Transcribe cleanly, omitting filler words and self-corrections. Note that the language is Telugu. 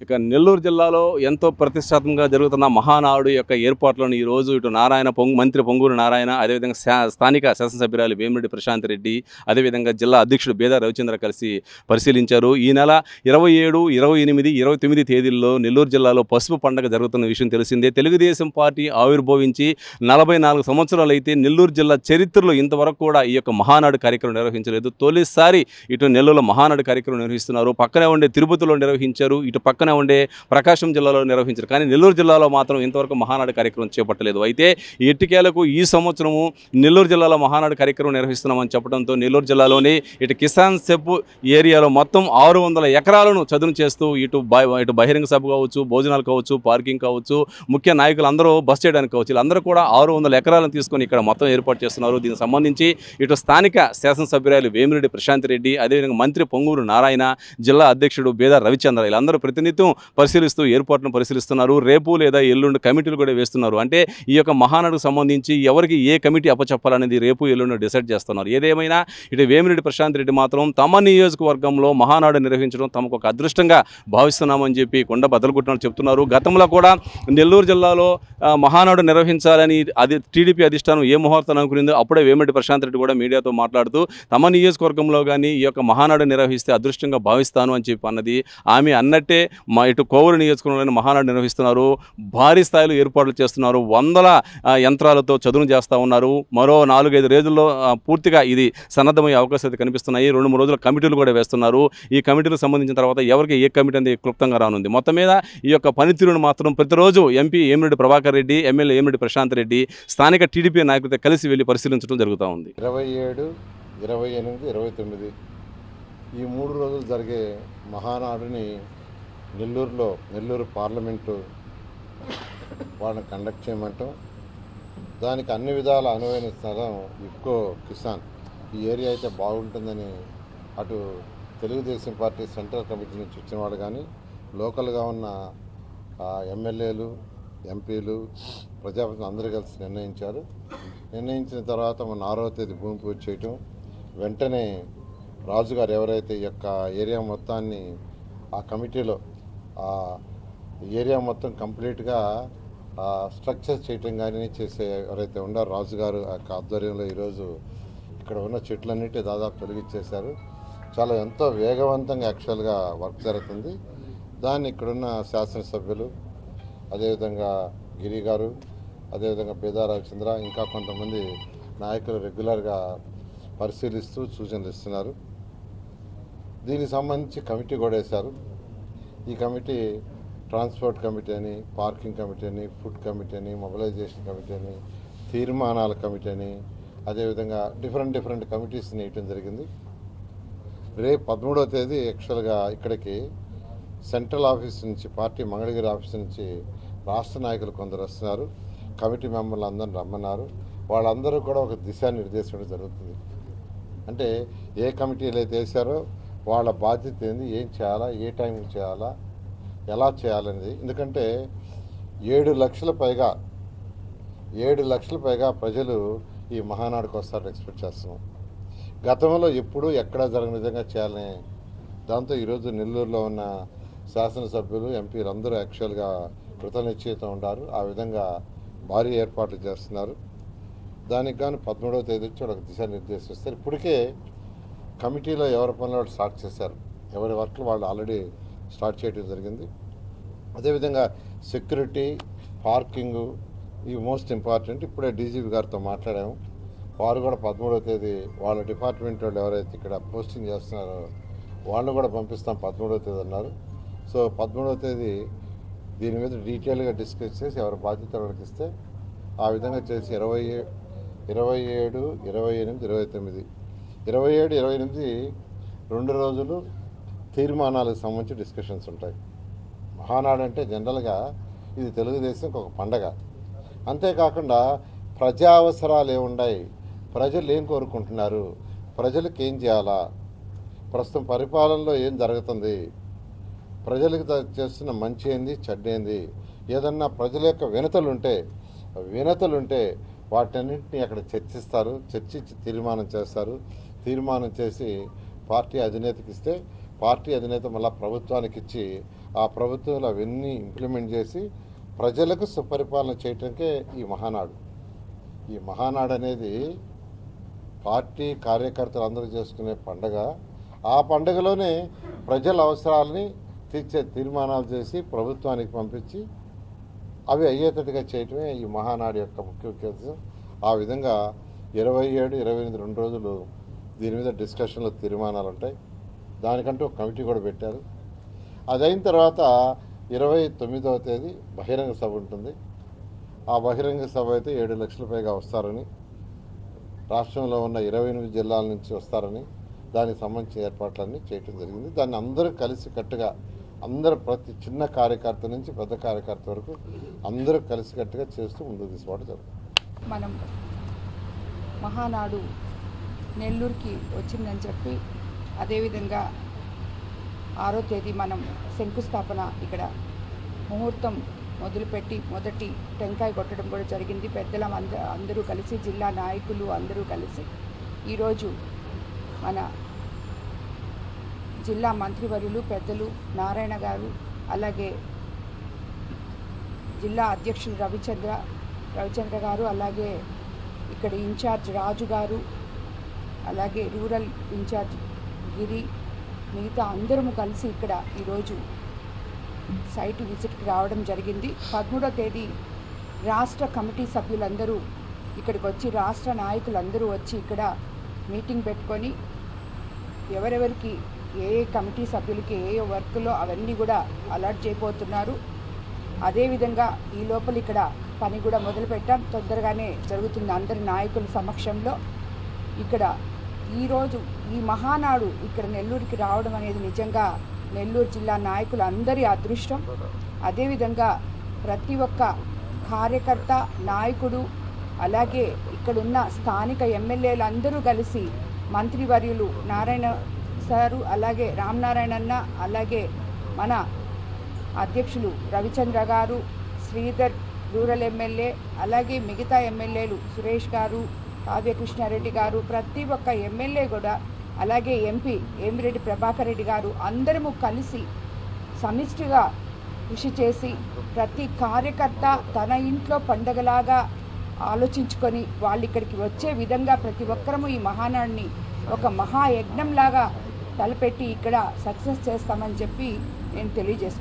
ఇక నెల్లూరు జిల్లాలో ఎంతో ప్రతిష్టాత్మకంగా జరుగుతున్న మహానాడు యొక్క ఏర్పాట్లను ఈరోజు ఇటు మంత్రి పొంగూరు నారాయణ, అదేవిధంగా స్థానిక శాసనసభ్యురాలు వేమిరెడ్డి ప్రశాంత్ రెడ్డి, అదేవిధంగా జిల్లా అధ్యక్షుడు బేదా రవిచంద్ర కలిసి పరిశీలించారు. ఈ నెల 27, 28, 29 తేదీల్లో నెల్లూరు జిల్లాలో పసుపు పండుగ జరుగుతున్న విషయం తెలిసిందే. తెలుగుదేశం పార్టీ ఆవిర్భవించి 44 సంవత్సరాలు అయితే నెల్లూరు జిల్లా చరిత్రలో ఇంతవరకు కూడా ఈ యొక్క మహానాడు కార్యక్రమం నిర్వహించలేదు. తొలిసారి ఇటు నెల్లూరులో మహానాడు కార్యక్రమం నిర్వహిస్తున్నారు. పక్కనే ఉండే తిరుపతిలో నిర్వహించారు, ఇటు పక్కనే ఉండే ప్రకాశం జిల్లాలో నిర్వహించారు. కానీ నెల్లూరు జిల్లాలో మాత్రం ఇంతవరకు మహానాడు కార్యక్రమం చేపట్టలేదు. అయితే ఎట్టికేలకు ఈ సంవత్సరము నెల్లూరు జిల్లాలో మహానాడు కార్యక్రమం నిర్వహిస్తున్నామని చెప్పడంతో నెల్లూరు జిల్లాలోని ఇటు కిసాన్ సెప్ ఏరియాలో మొత్తం 600 ఎకరాలను చదును చేస్తూ ఇటు బహిరంగ సభ కావచ్చు, భోజనాలు కావచ్చు, పార్కింగ్ కావచ్చు, ముఖ్య నాయకులు అందరూ బస్ చేయడానికి కావచ్చు, వీళ్ళందరూ కూడా 600 ఎకరాలను తీసుకొని ఇక్కడ మొత్తం ఏర్పాటు చేస్తున్నారు. దీనికి సంబంధించి ఇటు స్థానిక శాసనసభ్యురాలు వేమిరెడ్డి ప్రశాంత్ రెడ్డి, అదేవిధంగా మంత్రి పొంగూరు నారాయణ, జిల్లా అధ్యక్షుడు బేదా రవిచంద్ర వీళ్ళందరూ ప్రతినిత్యం పరిశీలిస్తూ ఏర్పాట్లను పరిశీలిస్తున్నారు. రేపు లేదా ఎల్లుండి కమిటీలు కూడా వేస్తున్నారు. అంటే ఈ యొక్క మహానాడుకు సంబంధించి ఎవరికి ఏ కమిటీ అప్పచెప్పాలనేది రేపు ఎల్లుండి డిసైడ్ చేస్తున్నారు. ఏదేమైనా ఇటు వేమిరెడ్డి ప్రశాంత్ రెడ్డి మాత్రం తమ నియోజకవర్గంలో మహానాడు నిర్వహించడం తమకు ఒక అదృష్టంగా భావిస్తున్నామని చెప్పి కొండ బద్దలుగుట్టినట్టు చెప్తున్నారు. గతంలో కూడా నెల్లూరు జిల్లాలో మహానాడు నిర్వహించాలని అది టీడీపీ అధిష్టానం ఏ ముహూర్తం అనుకునిందో అప్పుడే వేమిరెడ్డి ప్రశాంత్ రెడ్డి కూడా మీడియాతో మాట్లాడుతూ తమ నియోజకవర్గంలో కానీ ఈ యొక్క మహానాడు నిర్వహిస్తే అదృష్టంగా భావిస్తాను అని చెప్పి అన్నది. ఆమె అన్నట్టే ఇటు కోవూరు నియోజకవర్గంలో మహానాడు నిర్వహిస్తున్నారు. భారీ స్థాయిలో ఏర్పాట్లు చేస్తున్నారు. 100 యంత్రాలతో చదును చేస్తూ ఉన్నారు. మరో 4-5 రోజుల్లో పూర్తిగా ఇది సన్నద్ధమయ్యే అవకాశాలు కనిపిస్తున్నాయి. 2-3 రోజుల కమిటీలు కూడా వేస్తున్నారు. ఈ కమిటీలకు సంబంధించిన తర్వాత ఎవరికి ఏ కమిటీ అనేది క్లుప్తంగా రానుంది. మొత్తం మీద ఈ యొక్క పనితీరును మాత్రం ప్రతిరోజు ఎంపీ ఏమిరెడ్డి ప్రభాకర్ రెడ్డి, ఎమ్మెల్యే ఏమిరెడ్డి ప్రశాంత్ రెడ్డి స్థానిక టీడీపీ నాయకులతో కలిసి వెళ్ళి పరిశీలించడం జరుగుతూ ఉంది. 27, 28, 29 ఈ 3 రోజులు జరిగే మహానాడుని నెల్లూరు పార్లమెంటు వాళ్ళని కండక్ట్ చేయమంటాం. దానికి అన్ని విధాల అనువైన స్థలం ఇఫ్కో కిసాన్ ఈ ఏరియా అయితే బాగుంటుందని అటు తెలుగుదేశం పార్టీ సెంట్రల్ కమిటీ నుంచి వచ్చిన వాళ్ళు కానీ లోకల్గా ఉన్న ఎమ్మెల్యేలు, ఎంపీలు, ప్రజాప్రతినిధులు అందరూ కలిసి నిర్ణయించిన తర్వాత మన 6వ తేదీ భూమి పూజ చేయటం, వెంటనే రాజుగారు ఎవరైతే ఈ యొక్క ఏరియా మొత్తాన్ని ఆ కమిటీలో ఏరియా మొత్తం కంప్లీట్గా స్ట్రక్చర్ చేయటం కానీ చేసే ఎవరైతే ఉన్నారో రాజుగారు ఆ ఆధ్వర్యంలో ఈరోజు ఇక్కడ ఉన్న చెట్లన్నిటి దాదాపు తొలగించేశారు. చాలా ఎంతో వేగవంతంగా యాక్చువల్గా వర్క్ జరుగుతుంది. దాన్ని ఇక్కడున్న శాసనసభ్యులు, అదేవిధంగా గిరి గారు, అదేవిధంగా బేదా రవిచంద్ర, ఇంకా కొంతమంది నాయకులు రెగ్యులర్గా పరిశీలిస్తూ సూచనలు ఇస్తున్నారు. దీనికి సంబంధించి కమిటీ కూడా వేశారు. ఈ కమిటీ ట్రాన్స్పోర్ట్ కమిటీ అని, పార్కింగ్ కమిటీ అని, ఫుడ్ కమిటీ అని, మొబిలైజేషన్ కమిటీ అని, తీర్మానాల కమిటీ అని, అదేవిధంగా డిఫరెంట్ కమిటీస్ని వేయటం జరిగింది. రేపు 13వ తేదీ యాక్చువల్గా ఇక్కడికి సెంట్రల్ ఆఫీస్ నుంచి, పార్టీ మంగళగిరి ఆఫీస్ నుంచి రాష్ట్ర నాయకులు కొందరు వస్తున్నారు. కమిటీ మెంబర్లు అందరూ రమ్మన్నారు. వాళ్ళందరూ కూడా ఒక దిశానిర్దేశం జరుగుతుంది. అంటే ఏ కమిటీలు అయితే వేశారో వాళ్ళ బాధ్యత ఏంది, ఏం చేయాలా, ఏ టైంకి చేయాలా, ఎలా చేయాలనేది. ఎందుకంటే 7 లక్షల పైగా ప్రజలు ఈ మహానాడుకు వస్తారని ఎక్స్పెక్ట్ చేస్తున్నాం. గతంలో ఎప్పుడూ ఎక్కడా జరగని విధంగా చేయాలని దాంతో ఈరోజు నెల్లూరులో ఉన్న శాసనసభ్యులు, ఎంపీలు అందరూ యాక్చువల్గా కృతనిశ్చయితం ఉన్నారు. ఆ విధంగా భారీ ఏర్పాట్లు చేస్తున్నారు. దానికి కానీ 13వ తేదీ వచ్చి వాళ్ళకి దిశానిర్దేశం ఇస్తారు. ఇప్పటికే కమిటీలో ఎవరి పనులు వాళ్ళు స్టార్ట్ చేశారు. ఎవరి వర్క్లు వాళ్ళు ఆల్రెడీ స్టార్ట్ చేయడం జరిగింది. అదేవిధంగా సెక్యూరిటీ, పార్కింగు ఇవి మోస్ట్ ఇంపార్టెంట్. ఇప్పుడే డీజీపీ గారితో మాట్లాడాము. వారు కూడా 13వ తేదీ వాళ్ళ డిపార్ట్మెంట్ వాళ్ళు ఎవరైతే ఇక్కడ పోస్టింగ్ చేస్తున్నారో వాళ్ళు కూడా పంపిస్తాం 13వ తేదీ అన్నారు. సో 13వ తేదీ దీని మీద డీటెయిల్గా డిస్కస్ చేసి ఎవరి బాధ్యత వాళ్ళకి ఇస్తే ఆ విధంగా చేసి 27, 28, 29 27, 28 2 రోజులు తీర్మానాలకు సంబంధించి డిస్కషన్స్ ఉంటాయి. మహానాడు అంటే జనరల్గా ఇది తెలుగుదేశంకి ఒక పండగ. అంతేకాకుండా ప్రజా అవసరాలు ఏమున్నాయి, ప్రజలు ఏం కోరుకుంటున్నారు, ప్రజలకు ఏం చేయాలా, ప్రస్తుతం పరిపాలనలో ఏం జరుగుతుంది, ప్రజలకు చేస్తున్న మంచి ఏంది, చెడ్డేంది, ఏదన్నా ప్రజల యొక్క వినతులు ఉంటే వాటన్నింటినీ అక్కడ చర్చించి తీర్మానం చేస్తారు. తీర్మానం చేసి పార్టీ అధినేతకి ఇస్తే పార్టీ అధినేత మళ్ళీ ప్రభుత్వానికి ఇచ్చి ఆ ప్రభుత్వంలో అవన్నీ ఇంప్లిమెంట్ చేసి ప్రజలకు సుపరిపాలన చేయటానికే ఈ మహానాడు. ఈ మహానాడు అనేది పార్టీ కార్యకర్తలు అందరూ చేసుకునే పండగ. ఆ పండుగలోనే ప్రజల అవసరాలని తీర్చే తీర్మానాలు చేసి ప్రభుత్వానికి పంపించి అవి అయ్యేటట్టుగా చేయటమే ఈ మహానాడు యొక్క ముఖ్య ఉద్దేశం. ఆ విధంగా 27, 28 2 రోజులు దీని మీద డిస్కషన్లు తీర్మానాలు ఉంటాయి. దానికంటూ ఒక కమిటీ కూడా పెట్టారు. అది అయిన తర్వాత 29వ తేదీ బహిరంగ సభ ఉంటుంది. ఆ బహిరంగ సభ అయితే 7 లక్షల పైగా వస్తారని, రాష్ట్రంలో ఉన్న 28 జిల్లాల నుంచి వస్తారని, దానికి సంబంధించిన ఏర్పాట్లన్నీ చేయడం జరిగింది. దాన్ని అందరూ కలిసికట్టుగా, అందరూ ప్రతి చిన్న కార్యకర్త నుంచి పెద్ద కార్యకర్త వరకు అందరూ కలిసికట్టుగా చేస్తూ ముందుకు తీసుకోవడం జరుగుతుంది. మనం మహానాడు నెల్లూరుకి వచ్చిందని చెప్పి, అదేవిధంగా 6వ తేదీ మనం శంకుస్థాపన ఇక్కడ ముహూర్తం మొదలుపెట్టి మొదటి టెంకాయ కొట్టడం కూడా జరిగింది. పెద్దల అందరూ కలిసి, జిల్లా నాయకులు అందరూ కలిసి ఈరోజు మన జిల్లా మంత్రివర్యులు పెద్దలు నారాయణ గారు, అలాగే జిల్లా అధ్యక్షులు రవిచంద్ర గారు, అలాగే ఇక్కడ ఇన్ఛార్జ్ రాజు గారు, అలాగే రూరల్ ఇన్ఛార్జ్ గిరి, మిగతా అందరము కలిసి ఇక్కడ ఈరోజు సైట్ విజిట్కి రావడం జరిగింది. 13వ తేదీ రాష్ట్ర కమిటీ సభ్యులందరూ ఇక్కడికి వచ్చి, రాష్ట్ర నాయకులందరూ వచ్చి ఇక్కడ మీటింగ్ పెట్టుకొని ఎవరెవరికి ఏ కమిటీ సభ్యులకి ఏ వర్క్లో అవన్నీ కూడా అలాట్ చేయబోతున్నారు. అదేవిధంగా ఈ లోపల ఇక్కడ పని కూడా మొదలుపెట్టాం. తొందరగానే జరుగుతుంది అందరి నాయకుల సమక్షంలో. ఇక్కడ ఈరోజు ఈ మహానాడు ఇక్కడ నెల్లూరుకి రావడం అనేది నిజంగా నెల్లూరు జిల్లా నాయకులు అందరి అదృష్టం. అదేవిధంగా ప్రతి ఒక్క కార్యకర్త, నాయకుడు, అలాగే ఇక్కడున్న స్థానిక ఎమ్మెల్యేలు అందరూ కలిసి, మంత్రివర్యులు నారాయణ సారు, అలాగే రామనారాయణ అన్న, అలాగే మన అధ్యక్షులు రవిచంద్ర గారు, శ్రీధర్ రూరల్ ఎమ్మెల్యే, అలాగే మిగతా ఎమ్మెల్యేలు సురేష్ గారు, కావ్యకృష్ణారెడ్డి గారు, ప్రతి ఒక్క ఎమ్మెల్యే కూడా, అలాగే ఎంపీ ఏమిరెడ్డి ప్రభాకర్ రెడ్డి గారు, అందరము కలిసి సమిష్టిగా కృషి చేసి ప్రతి కార్యకర్త తన ఇంట్లో పండగలాగా ఆలోచించుకొని వాళ్ళు ఇక్కడికి వచ్చే విధంగా ప్రతి ఒక్కరము ఈ మహానాడిని ఒక మహాయజ్ఞంలాగా తలపెట్టి ఇక్కడ సక్సెస్ చేస్తామని చెప్పి నేను తెలియజేస్తున్నాను.